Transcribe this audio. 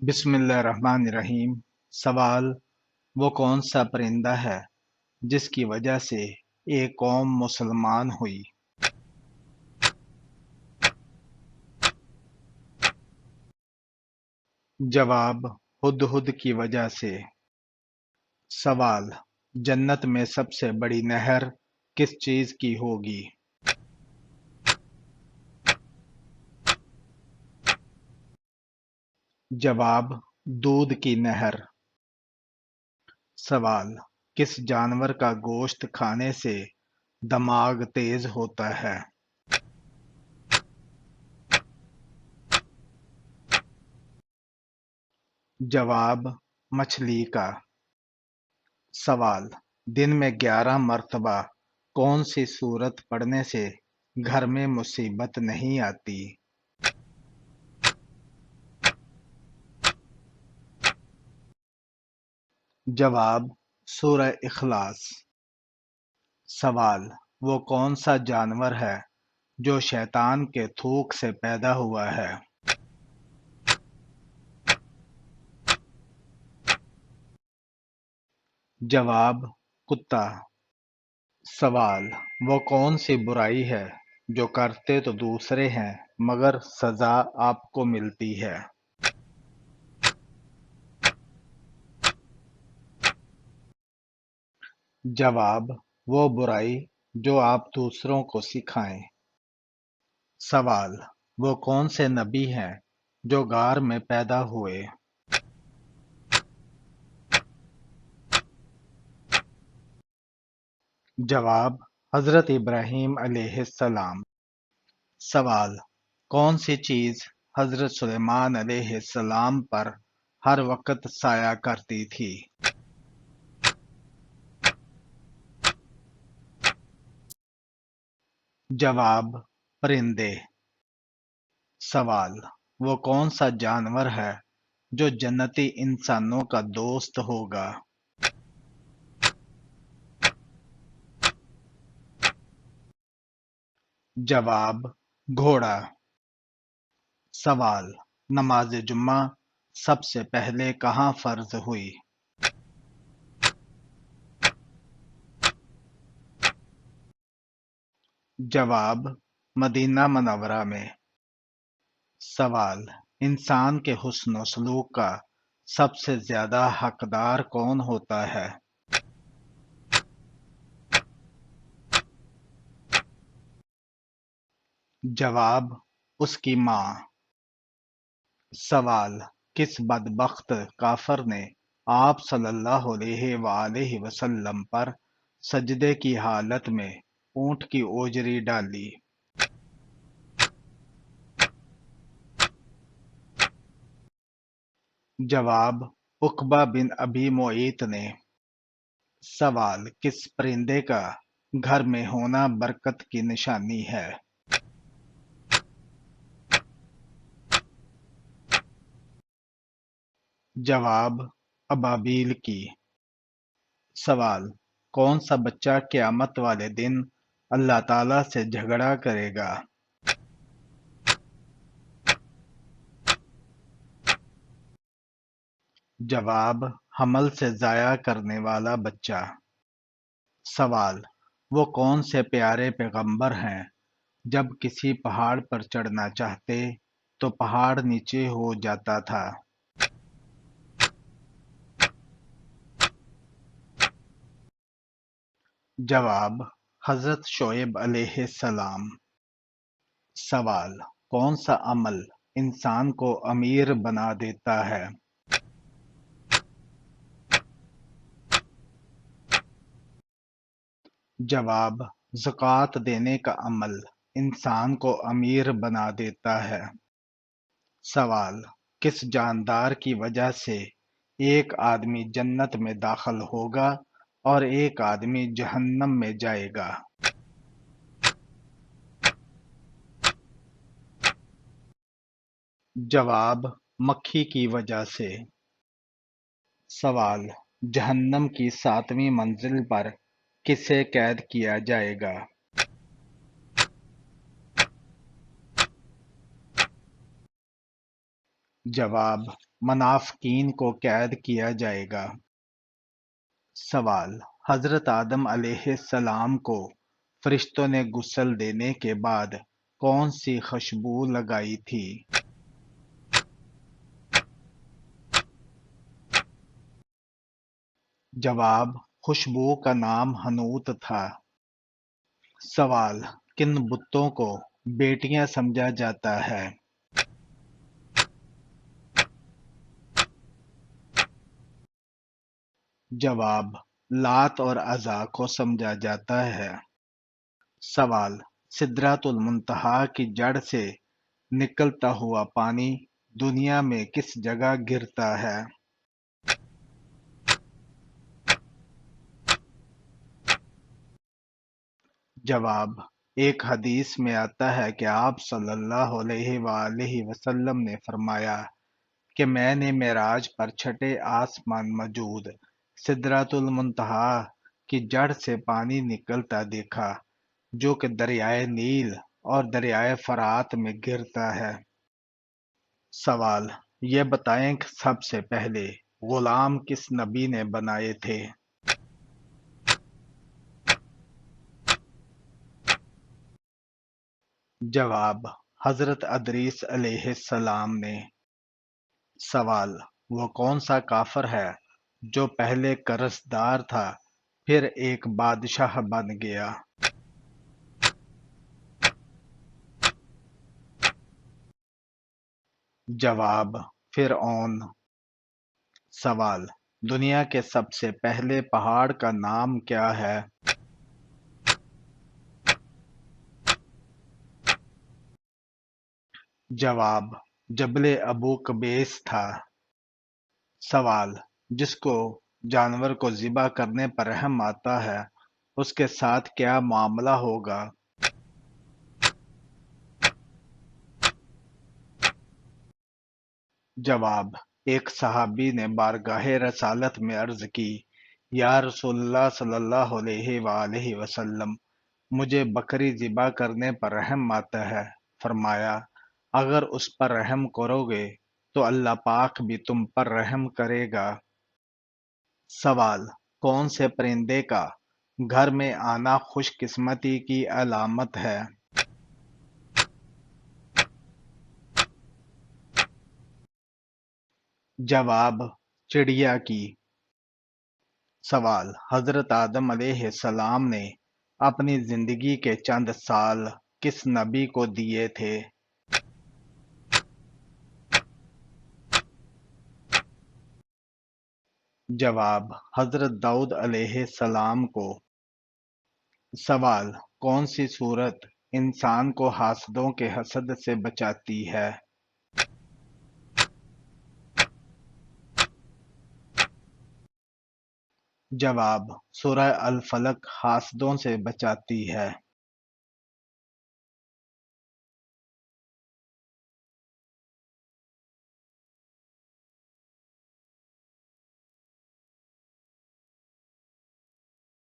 بسم اللہ الرحمن الرحیم۔ سوال: وہ کون سا پرندہ ہے جس کی وجہ سے ایک قوم مسلمان ہوئی؟ جواب: ہدہد کی وجہ سے۔ سوال: جنت میں سب سے بڑی نہر کس چیز کی ہوگی؟ جواب: دودھ کی نہر۔ سوال: کس جانور کا گوشت کھانے سے دماغ تیز ہوتا ہے؟ جواب: مچھلی کا۔ سوال: دن میں 11 مرتبہ کون سی سورت پڑھنے سے گھر میں مصیبت نہیں آتی؟ جواب: سورہ اخلاص۔ سوال: وہ کون سا جانور ہے جو شیطان کے تھوک سے پیدا ہوا ہے؟ جواب: کتا۔ سوال: وہ کون سی برائی ہے جو کرتے تو دوسرے ہیں مگر سزا آپ کو ملتی ہے؟ جواب: وہ برائی جو آپ دوسروں کو سکھائیں۔ سوال: وہ کون سے نبی ہیں جو غار میں پیدا ہوئے؟ جواب: حضرت ابراہیم علیہ السلام۔ سوال: کون سی چیز حضرت سلیمان علیہ السلام پر ہر وقت سایہ کرتی تھی؟ جواب: پرندے۔ سوال: وہ کون سا جانور ہے جو جنتی انسانوں کا دوست ہوگا؟ جواب: گھوڑا۔ سوال: نماز جمعہ سب سے پہلے کہاں فرض ہوئی؟ جواب: مدینہ منورہ میں۔ سوال: انسان کے حسن و سلوک کا سب سے زیادہ حقدار کون ہوتا ہے؟ جواب: اس کی ماں۔ سوال: کس بدبخت کافر نے آپ صلی اللہ علیہ وآلہ وسلم پر سجدے کی حالت میں اونٹ کی اوجری ڈالی؟ جواب: عقبہ بن ابی معیط نے۔ سوال: کس پرندے کا گھر میں ہونا برکت کی نشانی ہے؟ جواب: ابابیل کی۔ سوال: کون سا بچہ قیامت والے دن اللہ تعالیٰ سے جھگڑا کرے گا؟ جواب: حمل سے ضائع کرنے والا بچہ۔ سوال: وہ کون سے پیارے پیغمبر ہیں جب کسی پہاڑ پر چڑھنا چاہتے تو پہاڑ نیچے ہو جاتا تھا؟ جواب: حضرت شعیب علیہ السلام۔ سوال: کون سا عمل انسان کو امیر بنا دیتا ہے؟ جواب: زکوٰۃ دینے کا عمل انسان کو امیر بنا دیتا ہے۔ سوال: کس جاندار کی وجہ سے ایک آدمی جنت میں داخل ہوگا اور ایک آدمی جہنم میں جائے گا؟ جواب: مکھی کی وجہ سے۔ سوال: جہنم کی 7ویں منزل پر کسے قید کیا جائے گا؟ جواب: منافقین کو قید کیا جائے گا۔ سوال: حضرت آدم علیہ السلام کو فرشتوں نے غسل دینے کے بعد کون سی خوشبو لگائی تھی؟ جواب: خوشبو کا نام حنوط تھا۔ سوال: کن بتوں کو بیٹیاں سمجھا جاتا ہے؟ جواب: لات اور عزا کو سمجھا جاتا ہے۔ سوال: سدرۃ المنتہا کی جڑ سے نکلتا ہوا پانی دنیا میں کس جگہ گرتا ہے؟ جواب: ایک حدیث میں آتا ہے کہ آپ صلی اللہ علیہ وآلہ وسلم نے فرمایا کہ میں نے معراج پر چھٹے آسمان موجود سدرۃ المنتہا کی جڑ سے پانی نکلتا دیکھا جو کہ دریائے نیل اور دریائے فرات میں گرتا ہے۔ سوال: یہ بتائیں کہ سب سے پہلے غلام کس نبی نے بنائے تھے؟ جواب: حضرت ادریس علیہ السلام نے۔ سوال: وہ کون سا کافر ہے جو پہلے قرض دار تھا پھر ایک بادشاہ بن گیا؟ جواب: فرعون۔ سوال: دنیا کے سب سے پہلے پہاڑ کا نام کیا ہے؟ جواب: جبل ابو قبیس تھا۔ سوال: جس کو جانور کو ذبح کرنے پر رحم آتا ہے اس کے ساتھ کیا معاملہ ہوگا؟ جواب: ایک صحابی نے بارگاہ رسالت میں عرض کی، یا رسول اللہ صلی اللہ علیہ وآلہ وسلم، مجھے بکری ذبح کرنے پر رحم آتا ہے۔ فرمایا، اگر اس پر رحم کرو گے تو اللہ پاک بھی تم پر رحم کرے گا۔ سوال: کون سے پرندے کا گھر میں آنا خوش قسمتی کی علامت ہے؟ جواب: چڑیا کی۔ سوال: حضرت آدم علیہ السلام نے اپنی زندگی کے چند سال کس نبی کو دیے تھے؟ جواب: حضرت داؤد علیہ السلام کو۔ سوال: کون سی صورت انسان کو حاسدوں کے حسد سے بچاتی ہے؟ جواب: سورہ الفلق حاسدوں سے بچاتی ہے۔